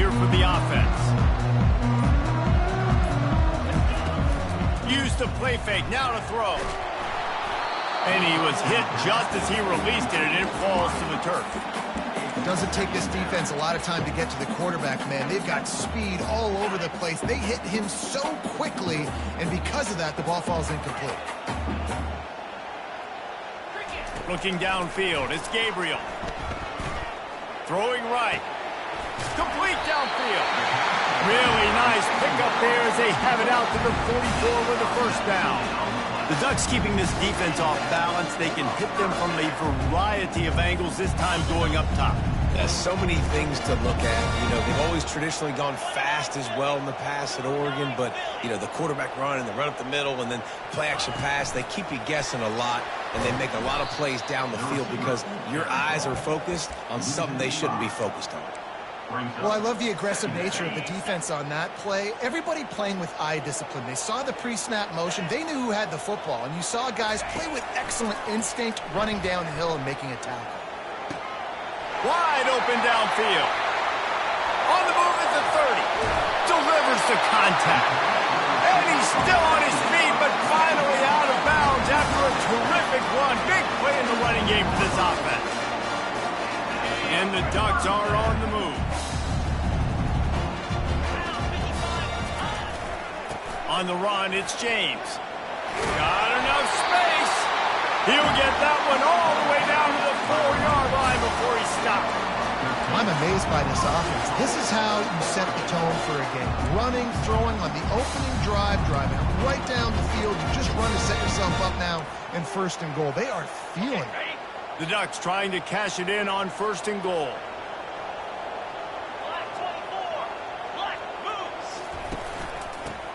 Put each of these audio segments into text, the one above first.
here for the offense. Used the play fake, now to throw. And he was hit just as he released it, and it falls to the turf. It doesn't take this defense a lot of time to get to the quarterback, man. They've got speed all over the place. They hit him so quickly, and because of that, the ball falls incomplete. Looking downfield, it's Gabriel. Throwing right. Complete downfield. Really nice pickup there as they have it out to the 44 with the first down. The Ducks keeping this defense off balance. They can hit them from a variety of angles, this time going up top. There's so many things to look at. You know, they've always traditionally gone fast as well in the past at Oregon, but, you know, the quarterback run and the run up the middle and then play action pass, they keep you guessing a lot, and they make a lot of plays down the field because your eyes are focused on something they shouldn't be focused on. Well, I love the aggressive nature of the defense on that play. Everybody playing with eye discipline. They saw the pre-snap motion. They knew who had the football, and you saw guys play with excellent instinct, running downhill and making a tackle. Wide open downfield. On the move at the 30. Delivers the contact. And he's still on his feet, but finally out of bounds after a terrific run. Big play in the running game for this offense. And the Ducks are on the move. On the run, it's James. Got enough space. He'll get that one all the way down to the 4-yard line before he stops. I'm amazed by this offense. This is how you set the tone for a game. Running, throwing on the opening drive, driving right down the field. You just run to set yourself up now in 1st and goal. They are feeling it. The Ducks trying to cash it in on 1st and goal.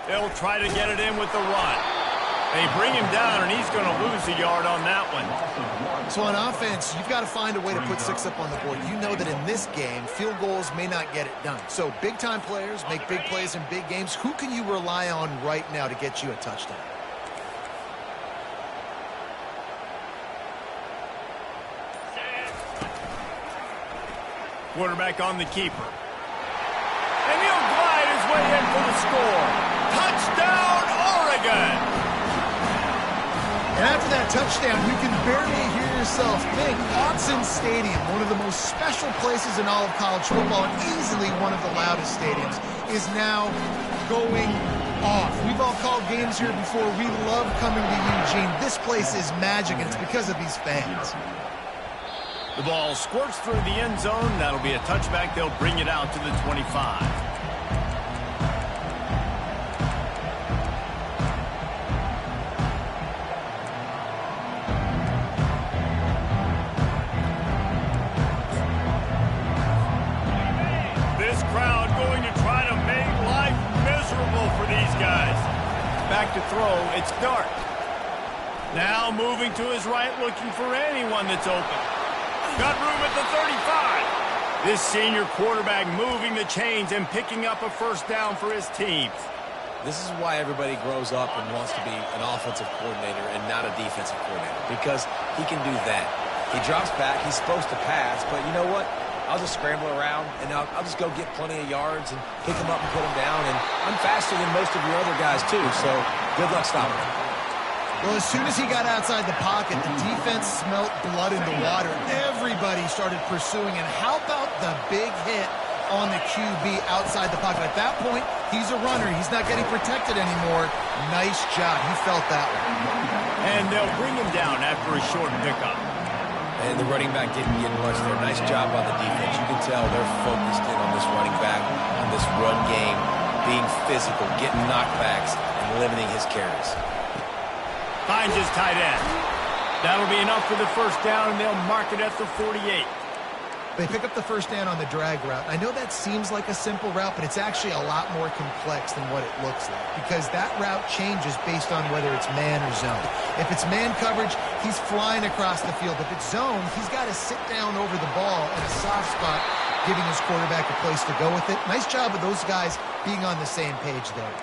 They'll try to get it in with the run. They bring him down, and he's going to lose a yard on that one. So on offense, you've got to find a way to put 6 up on the board. You know that in this game, field goals may not get it done. So big-time players make big plays in big games. Who can you rely on right now to get you a touchdown? Quarterback on the keeper. And he'll glide his way in for the score. Touchdown, Oregon! And after that touchdown, you can barely hear yourself think. Autzen Stadium, one of the most special places in all of college football, and easily one of the loudest stadiums, is now going off. We've all called games here before. We love coming to Eugene. This place is magic, and it's because of these fans. The ball squirts through the end zone. That'll be a touchback. They'll bring it out to the 25. This crowd going to try to make life miserable for these guys. Back to throw. It's Dart. Now moving to his right, looking for anyone that's open. Got room at the 35. This senior quarterback moving the chains and picking up a 1st down for his team. This is why everybody grows up and wants to be an offensive coordinator and not a defensive coordinator, because he can do that. He drops back. He's supposed to pass, but you know what? I'll just scramble around, and I'll just go get plenty of yards and pick him up and put him down. And I'm faster than most of your other guys, too, so good luck stopping him. Well, as soon as he got outside the pocket, the defense smelt blood in the water. Everybody started pursuing, and how about the big hit on the QB outside the pocket? At that point, he's a runner. He's not getting protected anymore. Nice job. He felt that one. And they'll bring him down after a short pickup. And the running back didn't get much there. Nice job by the defense. You can tell they're focused in on this running back, on this run game, being physical, getting knockbacks, and limiting his carries. Finds his tight end. That'll be enough for the 1st down, and they'll mark it at the 48. They pick up the 1st down on the drag route. I know that seems like a simple route, but it's actually a lot more complex than what it looks like, because that route changes based on whether it's man or zone. If it's man coverage, he's flying across the field. If it's zone, he's got to sit down over the ball in a soft spot, giving his quarterback a place to go with it. Nice job of those guys being on the same page there.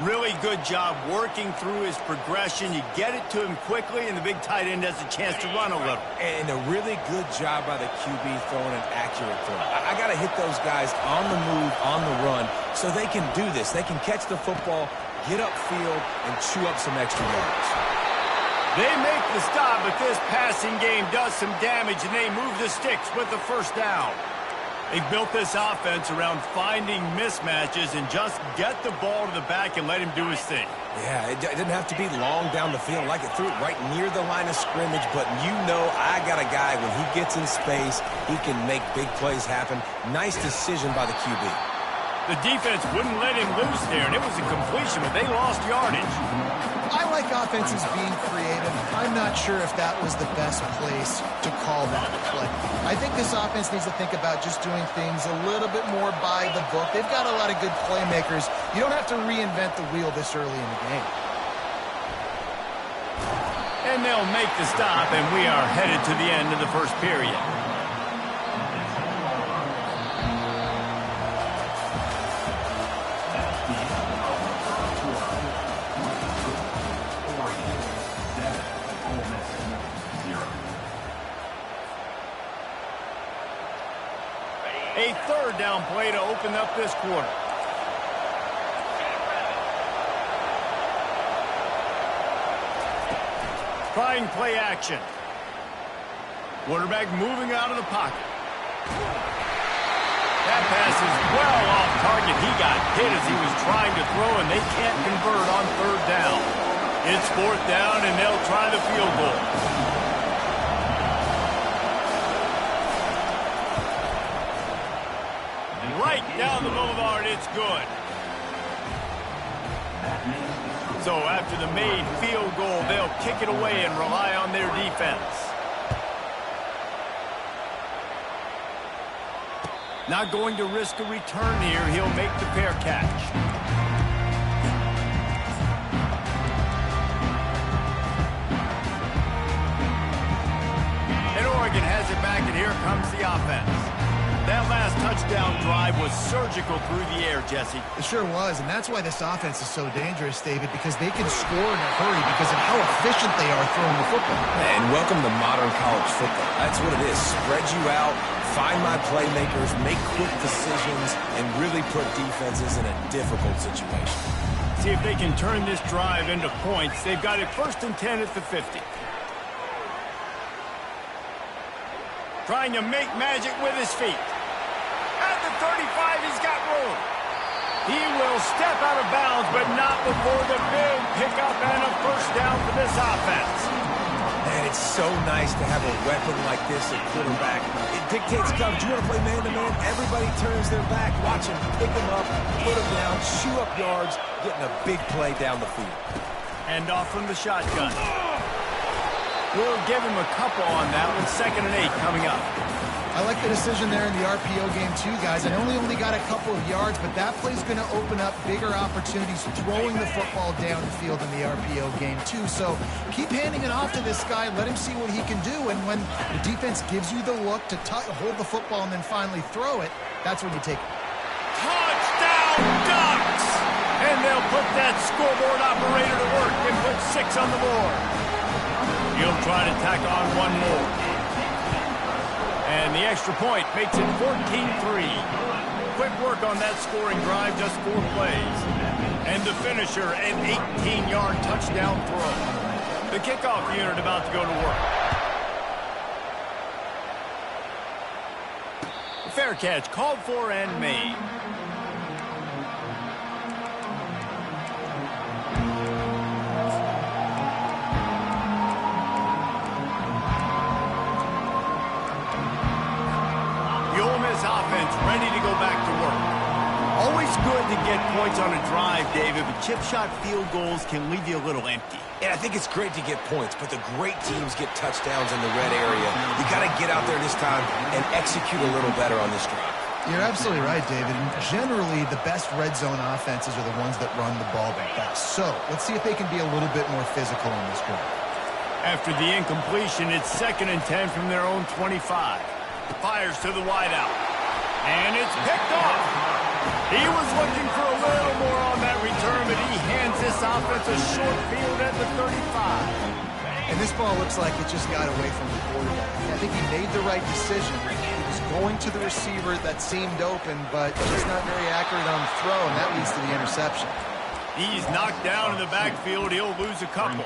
Really good job working through his progression. You get it to him quickly, and the big tight end has a chance to run a little. And a really good job by the QB throwing an accurate throw. I got to hit those guys on the move, on the run, so they can do this. They can catch the football, get upfield, and chew up some extra yards. They make the stop, but this passing game does some damage, and they move the sticks with the first down. They've built this offense around finding mismatches and just get the ball to the back and let him do his thing. Yeah, it didn't have to be long down the field. Like it threw it right near the line of scrimmage, but you know I got a guy, when he gets in space, he can make big plays happen. Nice decision by the QB. The defense wouldn't let him loose there, and it was a completion, but they lost yardage. I like offenses being creative. I'm not sure if that was the best place to call that play. I think this offense needs to think about just doing things a little bit more by the book. They've got a lot of good playmakers. You don't have to reinvent the wheel this early in the game. And they'll make the stop, and we are headed to the end of the first period. A third down play to open up this quarter. Trying play action. Quarterback moving out of the pocket. That pass is well off target. He got hit as he was trying to throw, and they can't convert on third down. It's fourth down, and they'll try the field goal. Right down the boulevard, it's good. So after the made field goal, they'll kick it away and rely on their defense. Not going to risk a return here. He'll make the fair catch. And Oregon has it back, and here comes the offense. That last touchdown drive was surgical through the air, Jesse. It sure was, and that's why this offense is so dangerous, David, because they can score in a hurry because of how efficient they are throwing the football. And welcome to modern college football. That's what it is. Spread you out, find my playmakers, make quick decisions, and really put defenses in a difficult situation. See if they can turn this drive into points. They've got it 1st and 10 at the 50. Trying to make magic with his feet. At the 35, he's got room. He will step out of bounds, but not before the big pickup and a first down for this offense. Man, it's so nice to have a weapon like this at quarterback. It dictates coverage. You want to play man-to-man? Everybody turns their back. Watch him pick him up, put him down, chew up yards, getting a big play down the field. And off from the shotgun. We'll give him a couple on that one. 2nd and 8 coming up. I like the decision there in the RPO game too, guys. I only got a couple of yards, but that play's going to open up bigger opportunities throwing the football down the field in the RPO game too. So keep handing it off to this guy. Let him see what he can do. And when the defense gives you the look to hold the football and then finally throw it, that's when you take it. Touchdown Ducks! And they'll put that scoreboard operator to work and put 6 on the board. He'll try to tack on one more. And the extra point makes it 14-3. Quick work on that scoring drive, just 4 plays. And the finisher, an 18-yard touchdown throw. The kickoff unit about to go to work. Fair catch called for and made. Offense ready to go back to work. Always good to get points on a drive, David, but chip shot field goals can leave you a little empty. And I think it's great to get points, but the great teams get touchdowns in the red area. You got to get out there this time and execute a little better on this drive. You're absolutely right, David. And generally, the best red zone offenses are the ones that run the ball the best. So let's see if they can be a little bit more physical on this drive. After the incompletion, it's 2nd and 10 from their own 25. Fires to the wideout. And it's picked off. He was looking for a little more on that return, but he this offense a short field at the 35. And this ball looks like it just got away from the quarterback. I think he made the right decision. He was going to the receiver that seemed open, but just not very accurate on the throw, and that leads to the interception. He's knocked down in the backfield. He'll lose a couple.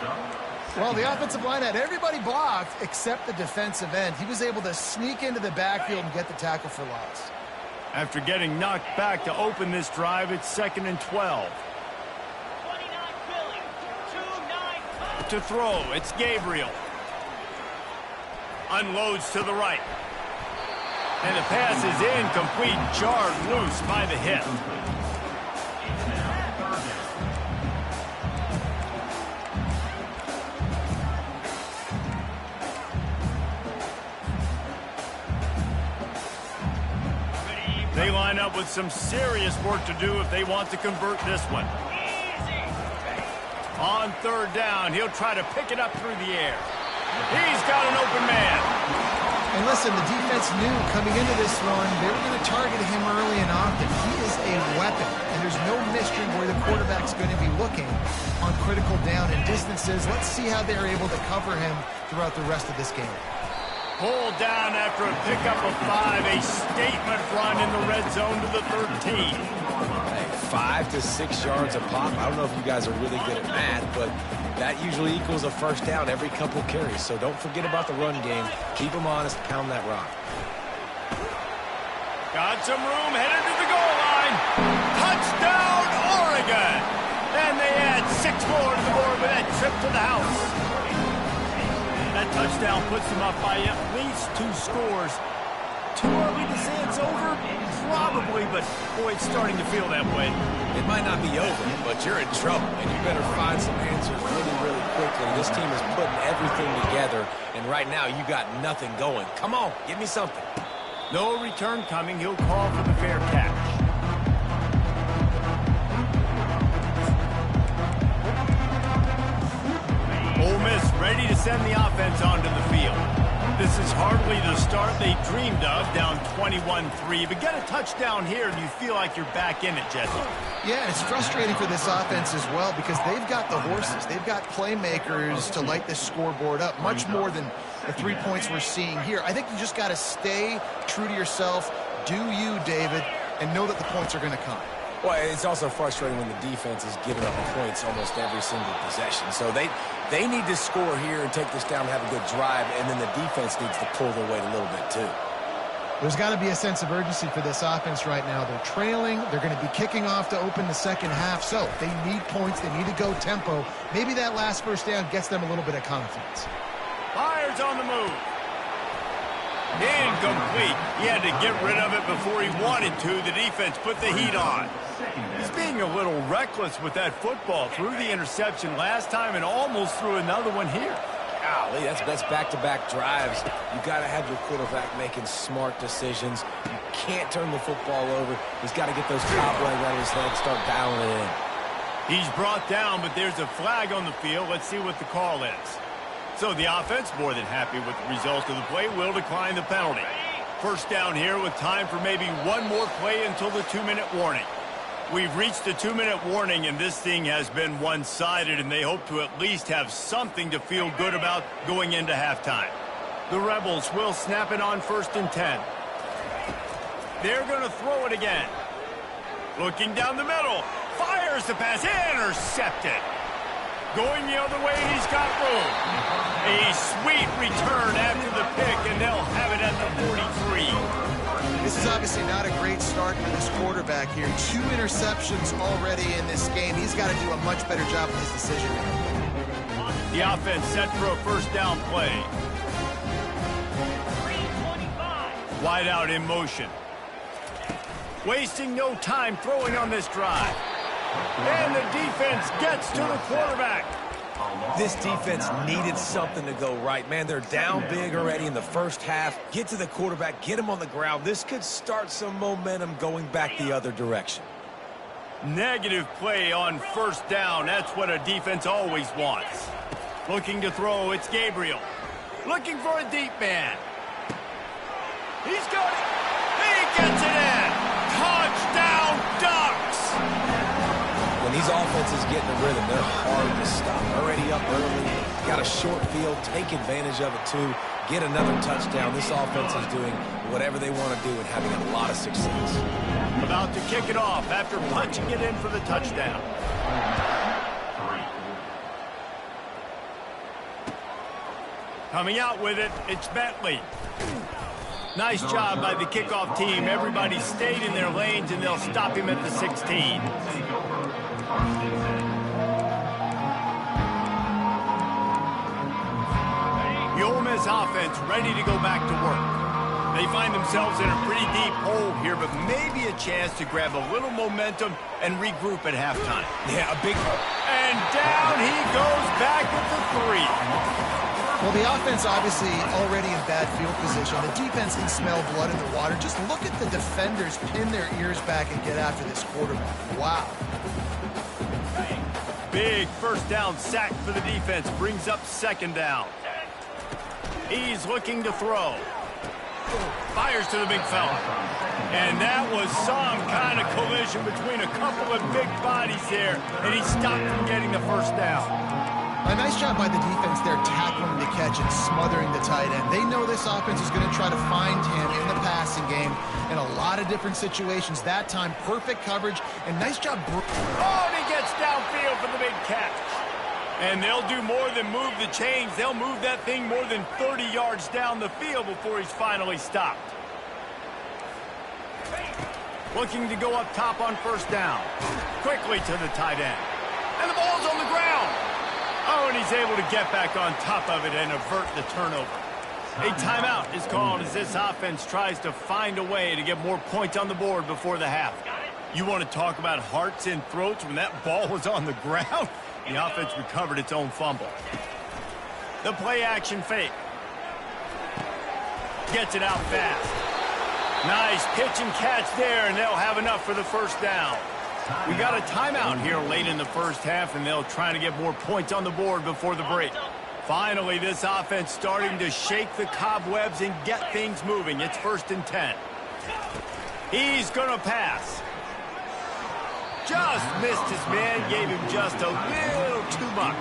Well, the offensive line had everybody blocked except the defensive end. He was able to sneak into the backfield and get the tackle for loss. After getting knocked back to open this drive, it's 2nd and 12. To throw, it's Gabriel. Unloads to the right. And the pass is incomplete, jarred loose by the hip. They line up with some serious work to do if they want to convert this one. On 3rd down, he'll try to pick it up through the air. He's got an open man. And listen, the defense knew coming into this one, they were going to target him early and often. He is a weapon, and there's no mystery where the quarterback's going to be looking on critical down and distances. Let's see how they're able to cover him throughout the rest of this game. Pulled down after a pickup of 5, a statement run in the red zone to the 13. 5 to 6 yards a pop. I don't know if you guys are really good at math, but that usually equals a first down every couple carries. So don't forget about the run game. Keep them honest. Pound that rock. Got some room, headed to the goal line. Touchdown, Oregon! And they add 6 more to the board with that trip to the house. That touchdown puts them up by at least 2 scores. Too early to say it's over? Probably, but boy, it's starting to feel that way. It might not be over, but you're in trouble, and you better find some answers really, really quickly. This team is putting everything together, and right now you got nothing going. Come on, give me something. No return coming. He'll call for the fair catch. Ole Miss ready to send the offense onto the field. This is hardly the start they dreamed of, down 21-3. But get a touchdown here, and you feel like you're back in it, Jesse. Yeah, it's frustrating for this offense as well because they've got the horses. They've got playmakers to light this scoreboard up, much more than the 3 points we're seeing here. I think you just got to stay true to yourself, do you, David, and know that the points are going to come. Well, it's also frustrating when the defense is giving up points almost every single possession. So they need to score here and take this down and have a good drive, and then the defense needs to pull their weight a little bit too. There's got to be a sense of urgency for this offense right now. They're trailing. They're going to be kicking off to open the second half. So they need points. They need to go tempo. Maybe that last first down gets them a little bit of confidence. Fires on the move. Incomplete. He had to get rid of it before he wanted to. The defense put the heat on. He's being a little reckless with that football. Threw the interception last time and almost threw another one here. Golly, that's back-to-back drives. You got to have your quarterback making smart decisions. You can't turn the football over. He's got to get those cobwebs out of his head and start dialing it in. He's brought down, but there's a flag on the field. Let's see what the call is. So the offense, more than happy with the result of the play, will decline the penalty. First down here with time for maybe one more play until the 2-minute warning. We've reached the 2-minute warning, and this thing has been one-sided, and they hope to at least have something to feel good about going into halftime. The Rebels will snap it on 1st and 10. They're going to throw it again. Looking down the middle. Fires the pass. Intercepted. Going the other way, he's got room. A sweet return after the pick, and they'll have it at the 43. This is obviously not a great start for this quarterback here. 2 interceptions already in this game. He's got to do a much better job with his decision making. The offense set for a first down play. Wide out in motion. Wasting no time throwing on this drive. And the defense gets to the quarterback. This defense needed something to go right. Man, they're down big already in the first half. Get to the quarterback, get him on the ground. This could start some momentum going back the other direction. Negative play on first down. That's what a defense always wants. Looking to throw, it's Gabriel. Looking for a deep man. He's got it. He gets it in. Touchdown, Ducks. When he these offenses get in the rhythm, they're hard to stop. Already up early, got a short field, take advantage of it too, get another touchdown. This offense is doing whatever they want to do and having a lot of success. About to kick it off after punching it in for the touchdown. Coming out with it, it's Bentley. Nice job by the kickoff team. Everybody stayed in their lanes, and they'll stop him at the 16. The Ole Miss offense ready to go back to work. They find themselves in a pretty deep hole here, but maybe a chance to grab a little momentum and regroup at halftime. Yeah, a big... And down he goes back with the 3. Well, the offense obviously already in bad field position. The defense can smell blood in the water. Just look at the defenders pin their ears back and get after this quarterback. Wow. Big first down sack for the defense. Brings up second down. He's looking to throw. Fires to the big fella. And that was some kind of collision between a couple of big bodies there, and he stopped from getting the first down. A nice job by the defense there tackling the catch and smothering the tight end. They know this offense is going to try to find him in the passing game in a lot of different situations. That time, perfect coverage, and nice job. Oh, and he gets downfield for the big catch. And they'll do more than move the chains. They'll move that thing more than 30 yards down the field before he's finally stopped. Looking to go up top on first down. Quickly to the tight end. And the ball's on the ground. Oh, and he's able to get back on top of it and avert the turnover. A timeout is called as this offense tries to find a way to get more points on the board before the half. You want to talk about hearts and throats when that ball was on the ground? The offense recovered its own fumble. The play-action fake. Gets it out fast. Nice pitch and catch there, and they'll have enough for the first down. We got a timeout here late in the first half, and they'll try to get more points on the board before the break. Finally, this offense starting to shake the cobwebs and get things moving. It's 1st and 10. He's going to pass. Just missed his man, gave him just a little too much.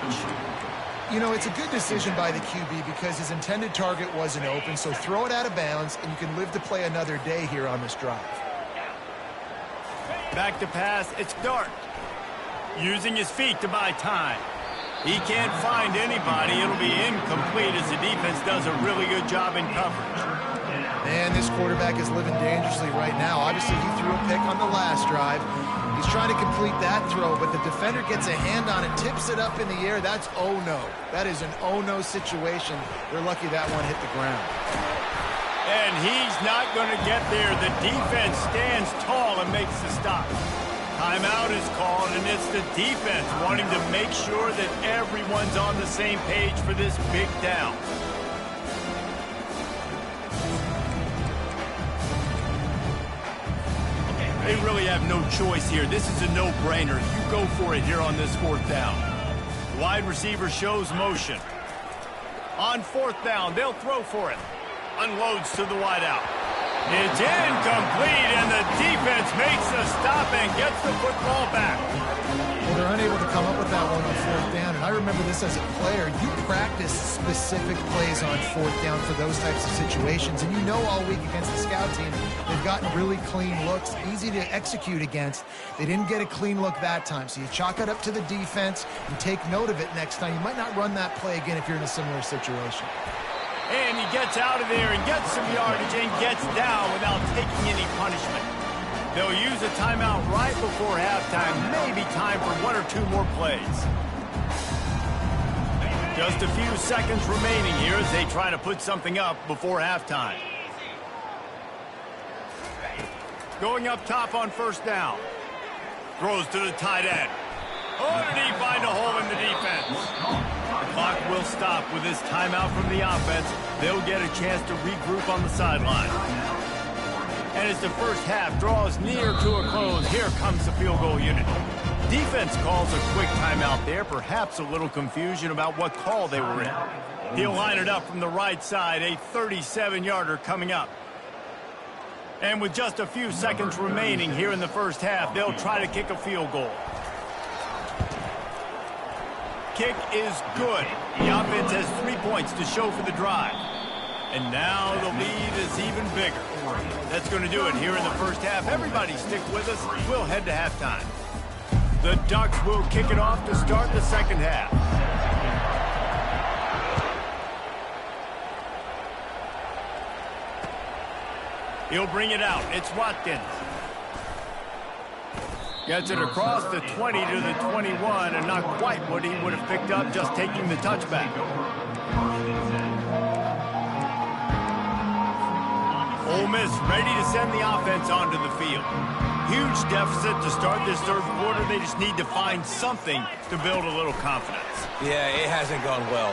You know, it's a good decision by the QB because his intended target wasn't open, so throw it out of bounds, and you can live to play another day here on this drive. Back to pass, it's Dart. Using his feet to buy time. He can't find anybody. It'll be incomplete as the defense does a really good job in coverage. And this quarterback is living dangerously right now. Obviously, he threw a pick on the last drive. He's trying to complete that throw, but the defender gets a hand on it, tips it up in the air. That's oh-no. That is an oh-no situation. They're lucky that one hit the ground. And he's not going to get there. The defense stands tall and makes the stop. Timeout is called, and it's the defense wanting to make sure that everyone's on the same page for this big down. They really have no choice here. This is a no-brainer. You go for it here on this 4th down. Wide receiver shows motion. On 4th down, they'll throw for it. Unloads to the wideout. It's incomplete, and the defense makes the stop and gets the football back. Well, they're unable to come up with that one on 4th down, and I remember this as a player. You practice specific plays on 4th down for those types of situations, and you know all week against the scout team, they've gotten really clean looks, easy to execute against. They didn't get a clean look that time, so you chalk it up to the defense and take note of it next time. You might not run that play again if you're in a similar situation. And he gets out of there and gets some yardage and gets down without taking any punishment. They'll use a timeout right before halftime. Maybe time for 1 or 2 more plays. Just a few seconds remaining here as they try to put something up before halftime. Going up top on 1st down. Throws to the tight end. Oh, did he find a hole in the defense? The clock will stop with this timeout from the offense. They'll get a chance to regroup on the sideline. And as the first half draws near to a close, here comes the field goal unit. Defense calls a quick timeout there, perhaps a little confusion about what call they were in. He'll line it up from the right side, a 37-yarder coming up. And with just a few seconds remaining here in the first half, they'll try to kick a field goal. kick is good. The offense has 3 points to show for the drive. And now the lead is even bigger. That's going to do it here in the first half. Everybody stick with us. We'll head to halftime. The Ducks will kick it off to start the second half. He'll bring it out. It's Watkins. Gets it across the 20 to the 21, and not quite what he would have picked up just taking the touchback. Ole Miss ready to send the offense onto the field. Huge deficit to start this third quarter. They just need to find something to build a little confidence. Yeah, it hasn't gone well.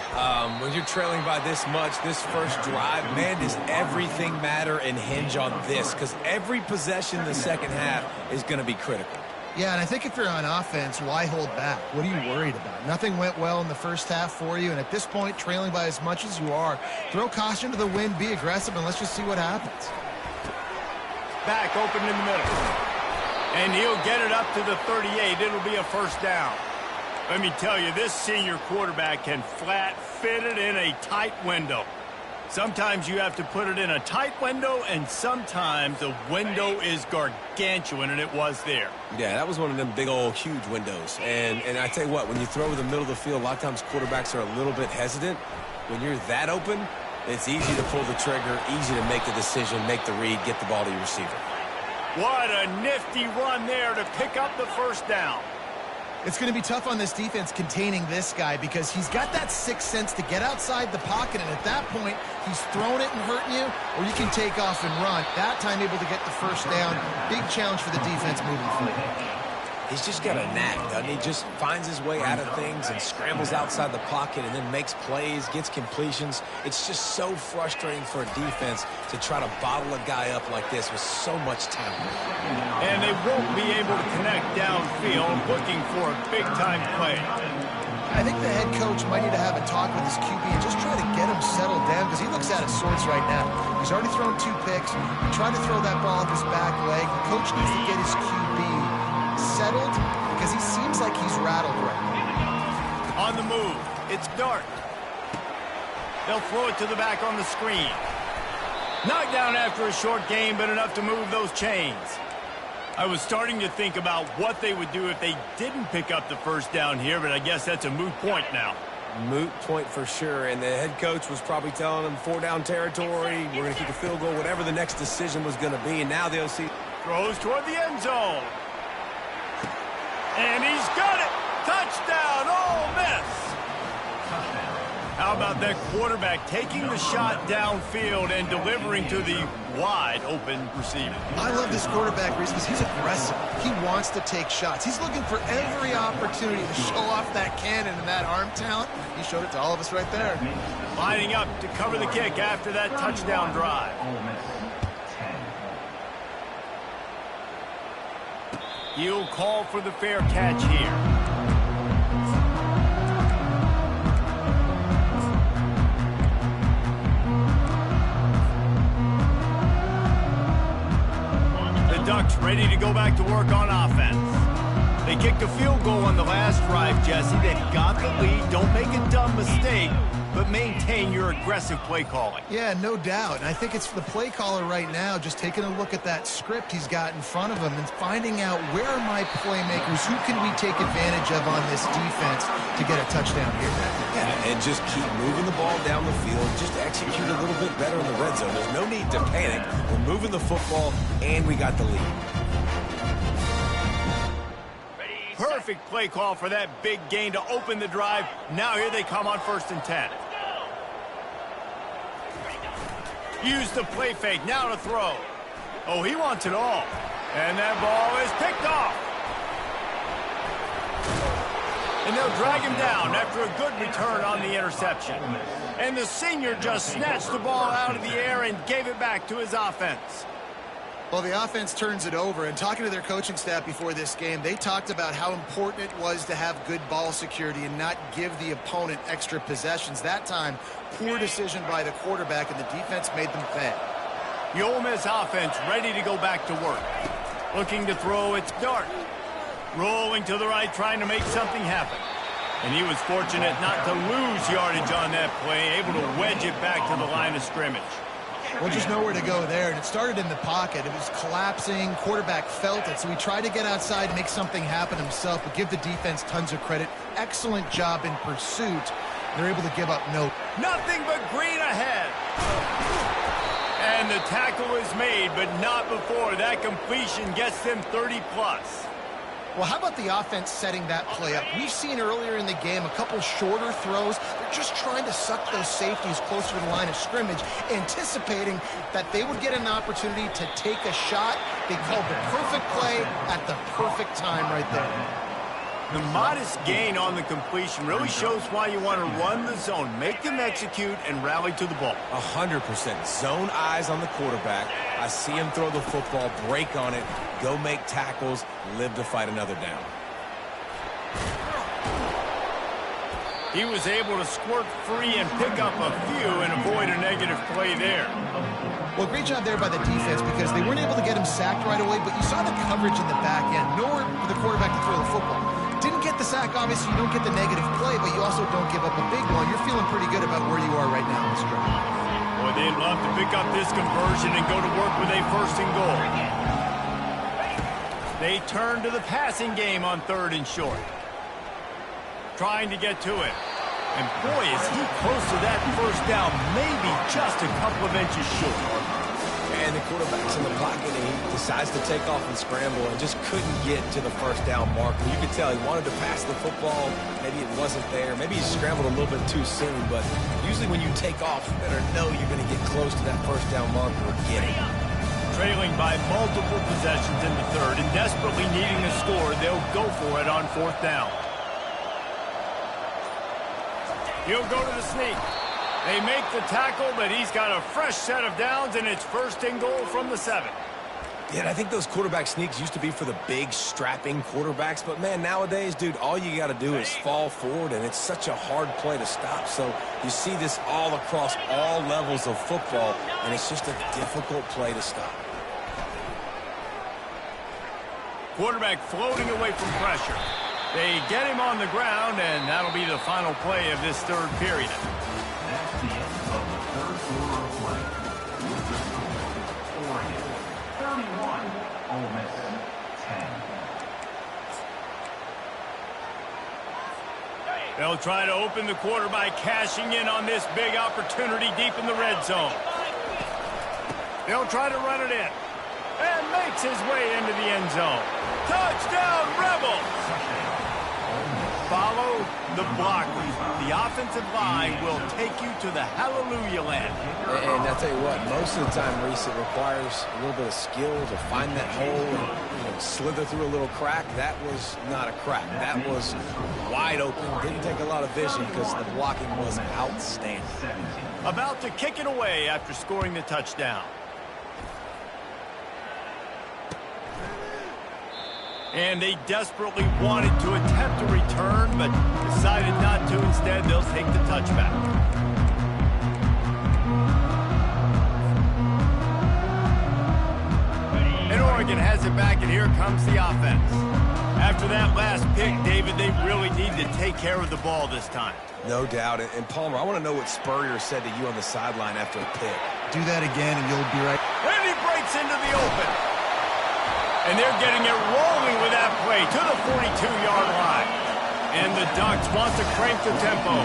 When you're trailing by this much, this first drive, man, does everything matter and hinge on this? Because every possession in the second half is going to be critical. Yeah, and I think if you're on offense, why hold back? What are you worried about? Nothing went well in the first half for you, and at this point, trailing by as much as you are, throw caution to the wind, be aggressive, and let's just see what happens. Back open in the middle. And he'll get it up to the 38. It'll be a first down. Let me tell you, this senior quarterback can flat fit it in a tight window. Sometimes you have to put it in a tight window, and sometimes the window is gargantuan, and it was there. Yeah, that was one of them big old huge windows. And I tell you what, when you throw in the middle of the field, a lot of times quarterbacks are a little bit hesitant. When you're that open, it's easy to pull the trigger, easy to make the decision, make the read, get the ball to your receiver. What a nifty run there to pick up the first down. It's going to be tough on this defense containing this guy because he's got that sixth sense to get outside the pocket, and at that point, he's throwing it and hurting you, or you can take off and run. That time able to get the first down. Big challenge for the defense moving forward. He's just got a knack, doesn't he? Just finds his way out of things and scrambles outside the pocket and then makes plays, gets completions. It's just so frustrating for a defense to try to bottle a guy up like this with so much talent. And they won't be able to connect downfield looking for a big-time play. I think the head coach might need to have a talk with his QB and just try to get him settled down because he looks out of sorts right now. He's already thrown 2 picks. He tried to throw that ball up his back leg. The coach needs to get his QB settled because he seems like he's rattled right now. On the move, it's Dart. They'll throw it to the back on the screen. Knocked down after a short game, but enough to move those chains. I was starting to think about what they would do if they didn't pick up the first down here, but I guess that's a moot point now. Moot point for sure, and the head coach was probably telling them 4-down territory, we're going to kick a field goal, whatever the next decision was going to be, and now they'll see. Throws toward the end zone. And he's got it! Touchdown, Ole Miss! How about that quarterback taking the shot downfield and delivering to the wide-open receiver? I love this quarterback, Reese, because he's aggressive. He wants to take shots. He's looking for every opportunity to show off that cannon and that arm talent. He showed it to all of us right there. Lining up to cover the kick after that touchdown drive. He'll call for the fair catch here. The Ducks ready to go back to work on offense. They kicked a field goal on the last drive, Jesse. They've got the lead. Don't make a dumb mistake, but maintain your aggressive play calling. Yeah, no doubt. And I think it's the play caller right now just taking a look at that script he's got in front of him and finding out where are my playmakers, who can we take advantage of on this defense to get a touchdown here. Yeah, and just keep moving the ball down the field. Just execute a little bit better in the red zone. There's no need to panic. We're moving the football, and we got the lead. Perfect play call for that big gain to open the drive. Now here they come on 1st and 10. Use the play fake. Now to throw. Oh, he wants it all. And that ball is picked off. And they'll drag him down after a good return on the interception. And the senior just snatched the ball out of the air and gave it back to his offense. Well, the offense turns it over, and talking to their coaching staff before this game, they talked about how important it was to have good ball security and not give the opponent extra possessions. That time, poor decision by the quarterback, and the defense made them pay. The Ole Miss offense ready to go back to work. Looking to throw, it's Dart. Rolling to the right, trying to make something happen. And he was fortunate not to lose yardage on that play, able to wedge it back to the line of scrimmage. Well, just nowhere to go there, and it started in the pocket. It was collapsing. Quarterback felt it, so he tried to get outside, make something happen himself, but give the defense tons of credit. Excellent job in pursuit. They're able to give up no. Nothing but green ahead. And the tackle is made, but not before that completion gets them 30-plus. Well, how about the offense setting that play up? We've seen earlier in the game a couple shorter throws. They're just trying to suck those safeties closer to the line of scrimmage, anticipating that they would get an opportunity to take a shot. They called the perfect play at the perfect time right there. The modest gain on the completion really shows why you want to run the zone, make them execute, and rally to the ball. 100%. Zone eyes on the quarterback. I see him throw the football, break on it, go make tackles, live to fight another down. He was able to squirt free and pick up a few and avoid a negative play there. Well, great job there by the defense because they weren't able to get him sacked right away, but you saw the coverage in the back end. Nowhere for the quarterback to throw the football. Didn't get the sack, obviously. You don't get the negative play, but you also don't give up a big one. You're feeling pretty good about where you are right now in this drive. Boy, they'd love to pick up this conversion and go to work with a first and goal. They turn to the passing game on 3rd and short. Trying to get to it. And boy, is he close to that first down, maybe just a couple of inches short. And the quarterback's in the pocket, and he decides to take off and scramble and just couldn't get to the first down marker. You could tell he wanted to pass the football. Maybe it wasn't there. Maybe he scrambled a little bit too soon. But usually when you take off, you better know you're going to get close to that first down marker or get it. Trailing by multiple possessions in the 3rd and desperately needing a score, they'll go for it on 4th down. He'll go to the sneak. They make the tackle, but he's got a fresh set of downs, and it's 1st and goal from the 7. Yeah, I think those quarterback sneaks used to be for the big, strapping quarterbacks. But, man, nowadays, dude, all you got to do is fall forward, and it's such a hard play to stop. So you see this all across all levels of football, and it's just a difficult play to stop. Quarterback floating away from pressure. They get him on the ground, and that'll be the final play of this 3rd period. That's the end of the 3rd quarter of play. Oregon 31, Ole Miss 10. They'll try to open the quarter by cashing in on this big opportunity deep in the red zone. They'll try to run it in. And makes his way into the end zone. Touchdown, Rebels! Follow the blockers. The offensive line will take you to the hallelujah land. And I'll tell you what, most of the time, Reese, it requires a little bit of skill to find that hole and slither through a little crack. That was not a crack. That was wide open. Didn't take a lot of vision because the blocking was outstanding. About to kick it away after scoring the touchdown. And they desperately wanted to attempt a return, but decided not to. Instead, they'll take the touchback. And Oregon has it back, and here comes the offense. After that last pick, David, they really need to take care of the ball this time. No doubt. And Palmer, I want to know what Spurrier said to you on the sideline after a pick. Do that again, and you'll be right. And he breaks into the open. And they're getting it rolling with that play to the 42-yard line. And the Ducks want to crank the tempo.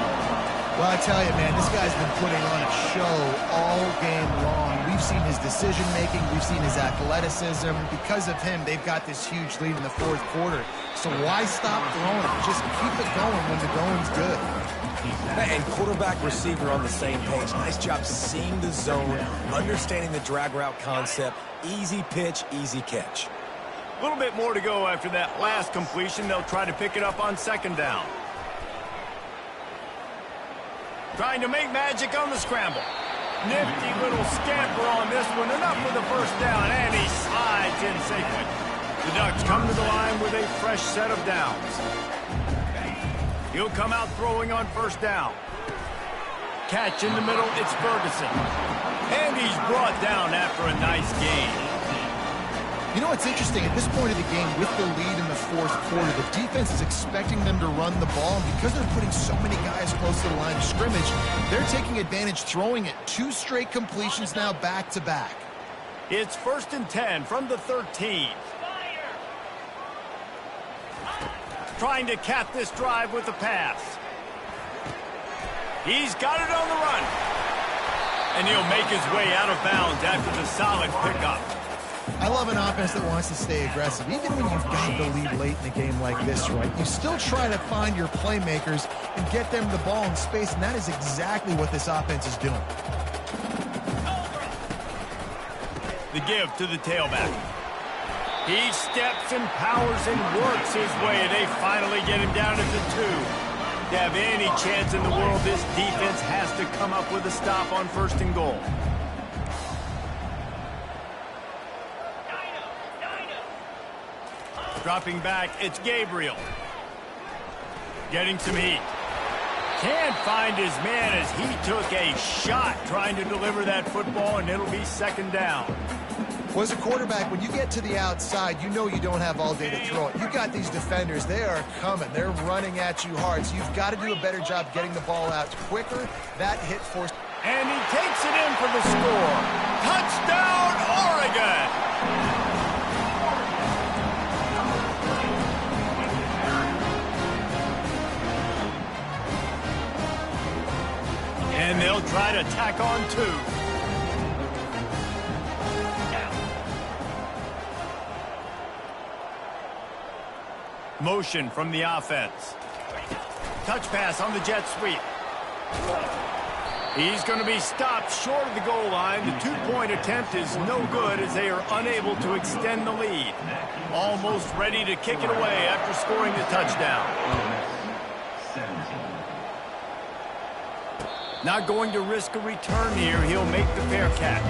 Well, I tell you, man, this guy's been putting on a show all game long. We've seen his decision-making. We've seen his athleticism. Because of him, they've got this huge lead in the 4th quarter. So why stop throwing it? Just keep it going when the going's good. And quarterback receiver on the same page. Nice job seeing the zone, understanding the drag route concept. Easy pitch, easy catch. A little bit more to go after that last completion. They'll try to pick it up on 2nd down. Trying to make magic on the scramble. Nifty little scamper on this one. Enough for the first down, and he slides in safely. The Ducks come to the line with a fresh set of downs. He'll come out throwing on 1st down. Catch in the middle, it's Ferguson. And he's brought down after a nice gain. You know what's interesting? At this point of the game, with the lead in the fourth quarter, the defense is expecting them to run the ball. And because they're putting so many guys close to the line of scrimmage, they're taking advantage, throwing it. 2 straight completions now back-to-back. It's 1st and 10 from the 13. Trying to cap this drive with a pass. He's got it on the run. And he'll make his way out of bounds after the solid pickup. I love an offense that wants to stay aggressive. Even when you've got the lead late in a game like this, right? You still try to find your playmakers and get them the ball in space, and that is exactly what this offense is doing. The give to the tailback. He steps and powers and works his way. They finally get him down at the 2. To have any chance in the world, this defense has to come up with a stop on 1st and goal. Dropping back, it's Gabriel. Getting some heat. Can't find his man as he took a shot trying to deliver that football, and it'll be 2nd down. Well, as a quarterback, when you get to the outside, you know you don't have all day to throw it. You got these defenders. They are coming. They're running at you hard. So you've got to do a better job getting the ball out quicker. That hit force. And he takes it in for the score. Touchdown, Oregon! And they'll try to tack on 2. Motion from the offense. Touch pass on the jet sweep. He's going to be stopped short of the goal line. The 2-point attempt is no good as they are unable to extend the lead. Almost ready to kick it away after scoring the touchdown. Not going to risk a return here. He'll make the fair catch.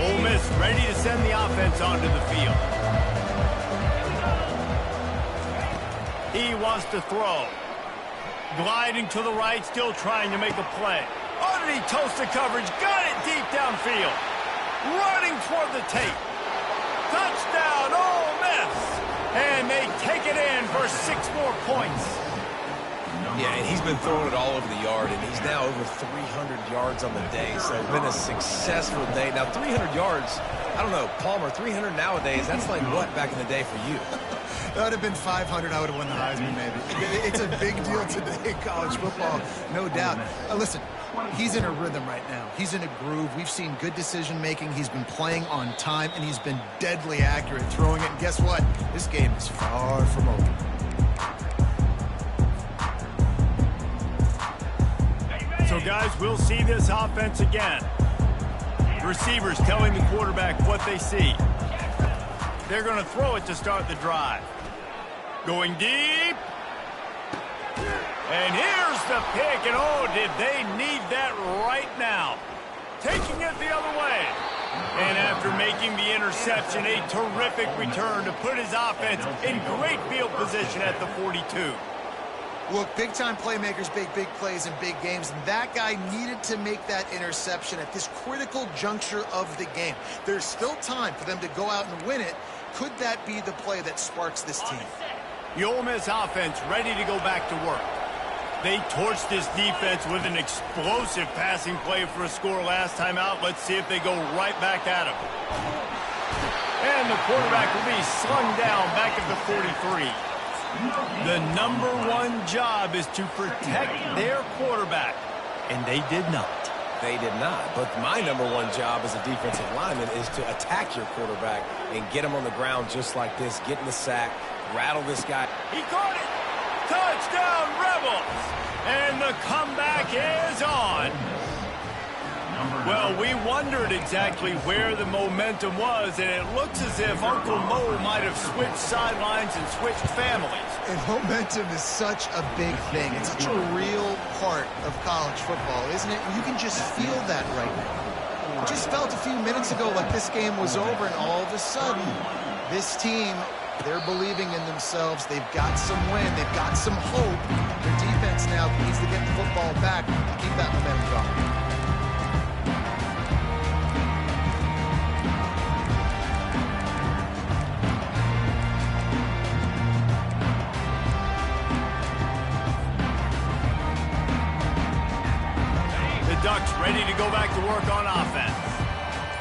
Ole Miss ready to send the offense onto the field. He wants to throw. Gliding to the right, still trying to make a play. Underneath toasted coverage, got it deep downfield. Running toward the tape. Touchdown, Ole Miss! And they take it in for 6 more points. Yeah, and he's been throwing it all over the yard, and he's now over 300 yards on the day, so it's been a successful day. Now, 300 yards, I don't know, Palmer, 300 nowadays, that's like what back in the day for you? That would have been 500. I would have won the Heisman, maybe. It's a big deal today in college football, no doubt. Listen, he's in a rhythm right now. He's in a groove. We've seen good decision-making. He's been playing on time, and he's been deadly accurate throwing it. And guess what? This game is far from over. So, guys, we'll see this offense again. Receivers telling the quarterback what they see. They're going to throw it to start the drive. Going deep. And here's the pick. And, oh, did they need that right now. Taking it the other way. And after making the interception, a terrific return to put his offense in great field position at the 42. Look, big-time playmakers make big plays in big games, and that guy needed to make that interception at this critical juncture of the game. There's still time for them to go out and win it. Could that be the play that sparks this team? The Ole Miss offense ready to go back to work. They torched this defense with an explosive passing play for a score last time out. Let's see if they go right back at him. And the quarterback will be slung down back at the 43. The #1 job is to protect their quarterback, and they did not. They did not. But my #1 job as a defensive lineman is to attack your quarterback and get him on the ground just like this, get in the sack, rattle this guy. He caught it. Touchdown, Rebels. And the comeback is on. Well, we wondered exactly where the momentum was, and it looks as if Uncle Mo might have switched sidelines and switched families. And momentum is such a big thing. It's such a real part of college football, isn't it? You can just feel that right now. It just felt a few minutes ago like this game was over, and all of a sudden, this team, they're believing in themselves. They've got some wind. They've got some hope. Their defense now needs to get the football back to keep that momentum going. Ducks ready to go back to work on offense.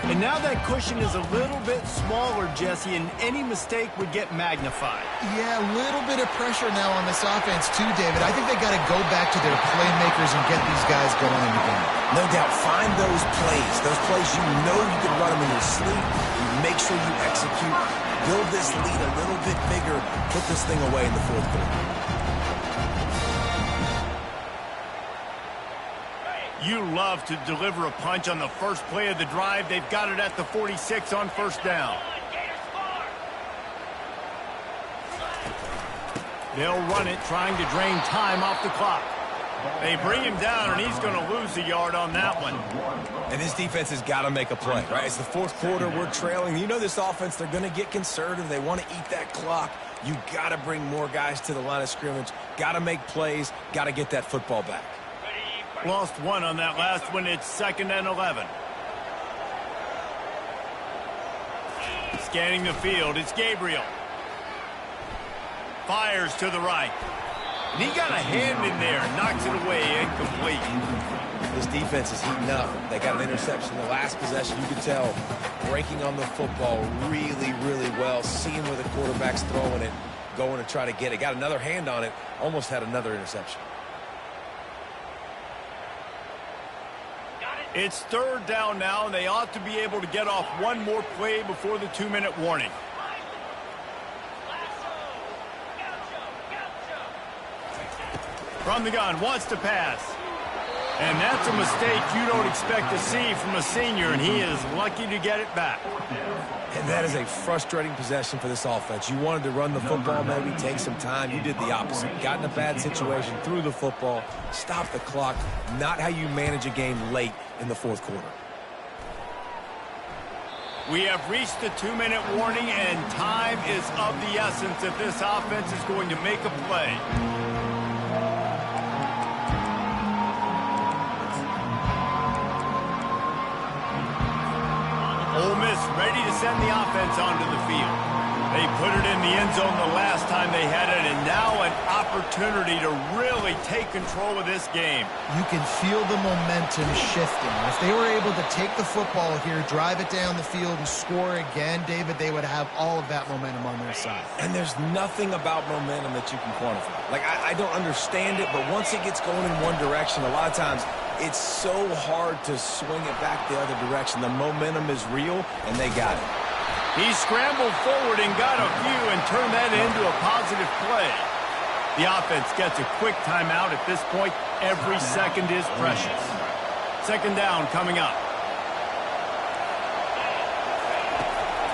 And now that cushion is a little bit smaller, Jesse, and any mistake would get magnified. Yeah, a little bit of pressure now on this offense too, David. I think they got to go back to their playmakers and get these guys going in the game. No doubt, find those plays you know you can run them in your sleep. You make sure you execute. Build this lead a little bit bigger. Put this thing away in the fourth quarter. You love to deliver a punch on the first play of the drive. They've got it at the 46 on first down. They'll run it, trying to drain time off the clock. They bring him down, and he's going to lose a yard on that one. And this defense has got to make a play, right? It's the fourth quarter. We're trailing. You know this offense, they're going to get conservative. They want to eat that clock. You got to bring more guys to the line of scrimmage. Got to make plays. Got to get that football back. Lost one on that last one. It's 2nd and 11. Scanning the field. It's Gabriel. Fires to the right. And he got a hand in there. Knocks it away. Incomplete. This defense is heating up. They got an interception the last possession. You could tell breaking on the football really, really well. Seeing where the quarterback's throwing it. Going to try to get it. Got another hand on it. Almost had another interception. It's 3rd down now, and they ought to be able to get off one more play before the 2-minute warning. From the gun, wants to pass. And that's a mistake you don't expect to see from a senior, and he is lucky to get it back. And that is a frustrating possession for this offense. You wanted to run the football, maybe take some time. You did the opposite. Got in a bad situation, threw the football, stopped the clock. Not how you manage a game late in the fourth quarter. We have reached the 2-minute warning, and time is of the essence if this offense is going to make a play. Ole Miss ready to send the offense onto the field. They put it in the end zone the last time they had it, and now an opportunity to really take control of this game. You can feel the momentum shifting. If they were able to take the football here, drive it down the field, and score again, David, they would have all of that momentum on their side. And there's nothing about momentum that you can quantify. Like, I don't understand it, but once it gets going in one direction, a lot of times it's so hard to swing it back the other direction. The momentum is real, and they got it. He scrambled forward and got a few and turned that into a positive play. The offense gets a quick timeout at this point. Every second is precious. 2nd down coming up.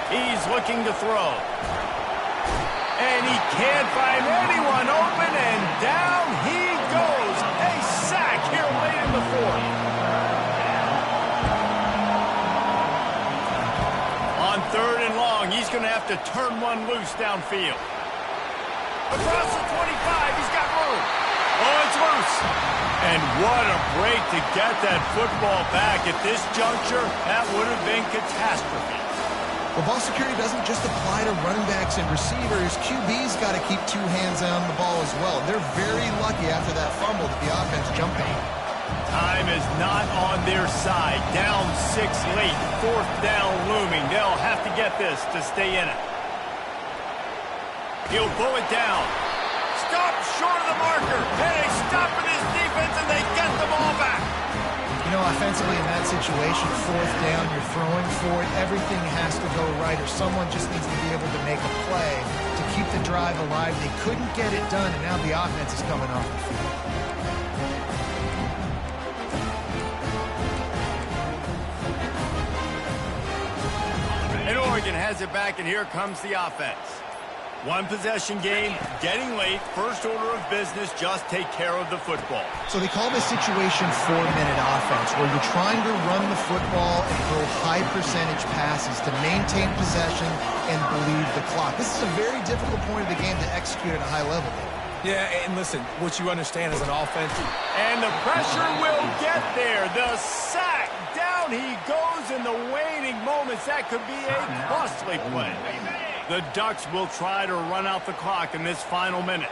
He's looking to throw. And he can't find anyone open, and down he goes. A sack here late in the fourth. On 3rd and long, he's going to have to turn one loose downfield. Across the 25, he's got room. Oh, it's loose. And what a break to get that football back at this juncture. That would have been catastrophe. Well, ball security doesn't just apply to running backs and receivers. QB's got to keep 2 hands on the ball as well. They're very lucky after that fumble that the offense jumped on. Time is not on their side. Down 6 late. 4th down looming. They'll have to get this to stay in it. He'll pull it down. Stop short of the marker. And they stop with his defense, and they get the ball back. You know, offensively in that situation, 4th down, you're throwing for it. Everything has to go right, or someone just needs to be able to make a play to keep the drive alive. They couldn't get it done, and now the offense is coming off the field. And Oregon has it back, and here comes the offense. One possession game, getting late, first order of business, just take care of the football. So they call this situation 4-minute offense, where you're trying to run the football and throw high percentage passes to maintain possession and bleed the clock. This is a very difficult point of the game to execute at a high level. Yeah, and listen, what you understand as an offense. And the pressure will get there. The sack, down he goes in the waning moments. That could be a costly play. The Ducks will try to run out the clock in this final minute.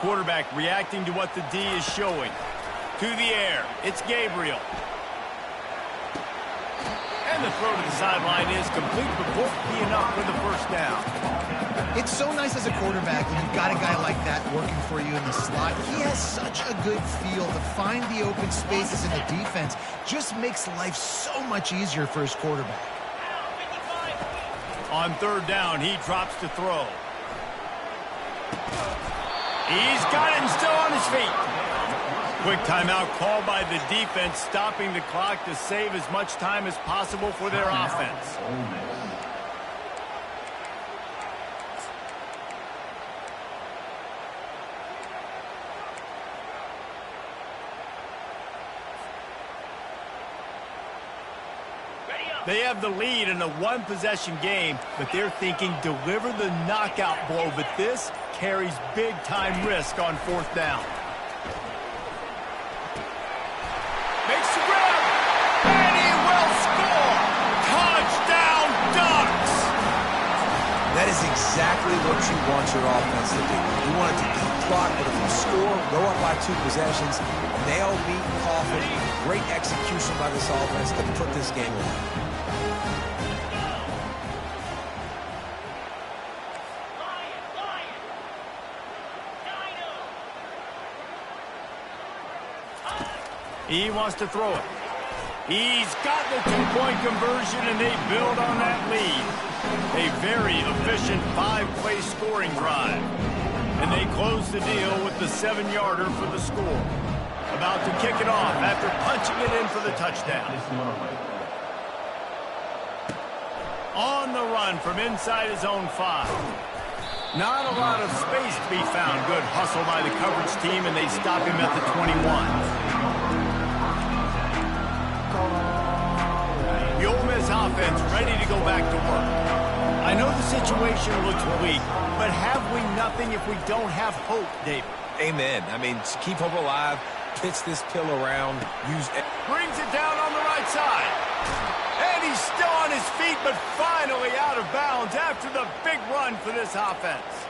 quarterback reacting to what the D is showing. To the air, it's Gabriel. And the throw to the sideline is complete, but won't be enough for the first down. It's so nice as a quarterback when you've got a guy like that working for you in the slot. He has such a good feel to find the open spaces in the defense. Just makes life so much easier for his quarterback. On third down, he drops to throw. He's got it and still on his feet. Quick timeout called by the defense, stopping the clock to save as much time as possible for their offense. They have the lead in a one-possession game, but they're thinking deliver the knockout blow, but this carries big-time risk on fourth down. Makes the grab, and he will score! Touchdown, Ducks! That is exactly what you want your offense to do. You want it to keep clock, but if you score, go up by 2 possessions, nail, meet, coffin. Great execution by this offense to put this game away. He wants to throw it. He's got the 2-point conversion, and they build on that lead. A very efficient 5-play scoring drive. And they close the deal with the 7-yarder for the score. About to kick it off after punching it in for the touchdown. On the run from inside his own 5. Not a lot of space to be found. Good hustle by the coverage team, and they stop him at the 21. The Ole Miss offense ready to go back to work. I know the situation looks bleak, but have we nothing if we don't have hope, David? Amen. I mean, keep hope alive, pitch this pill around, brings it down on the right side. And he's still on his feet, but finally out of bounds after the big run for this offense.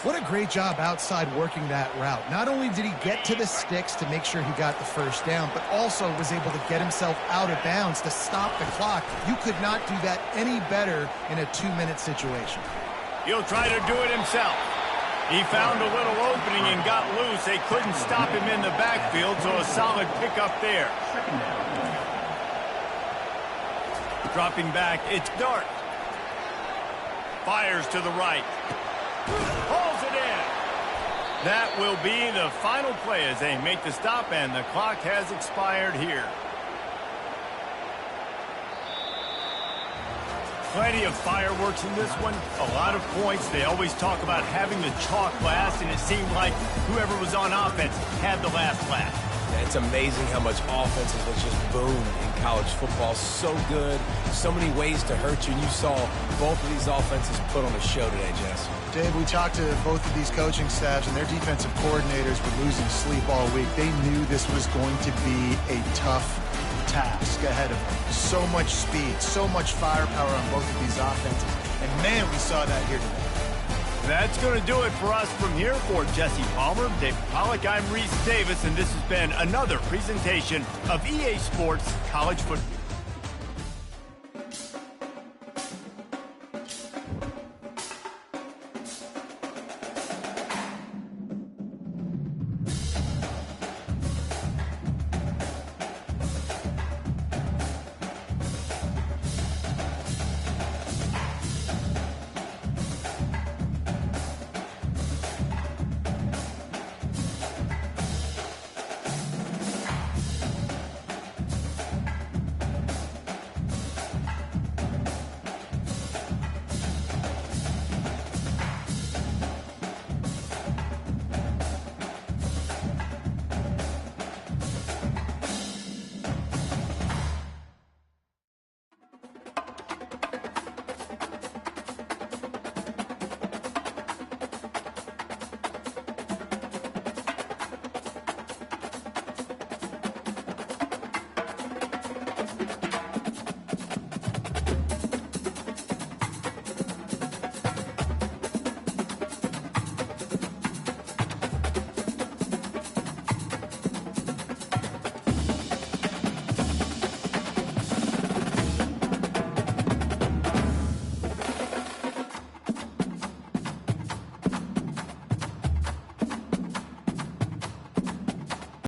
What a great job outside working that route. Not only did he get to the sticks to make sure he got the first down, but also was able to get himself out of bounds to stop the clock. You could not do that any better in a 2-minute situation. He'll try to do it himself. He found a little opening and got loose. They couldn't stop him in the backfield, so a solid pickup there. Dropping back, it's Dart. Fires to the right. Pulls it in. That will be the final play as they make the stop, and the clock has expired here. Plenty of fireworks in this one. A lot of points. They always talk about having the chalk last, and it seemed like whoever was on offense had the last laugh. Yeah, it's amazing how much offense has just boomed in college football. So good. So many ways to hurt you. And you saw both of these offenses put on a show today, Jess. Dave, we talked to both of these coaching staffs, and their defensive coordinators were losing sleep all week. They knew this was going to be a tough task ahead of them. So much speed, so much firepower on both of these offenses. And, man, we saw that here today. That's going to do it for us from here. For Jesse Palmer, David Pollack, I'm Reese Davis, and this has been another presentation of EA Sports College Football.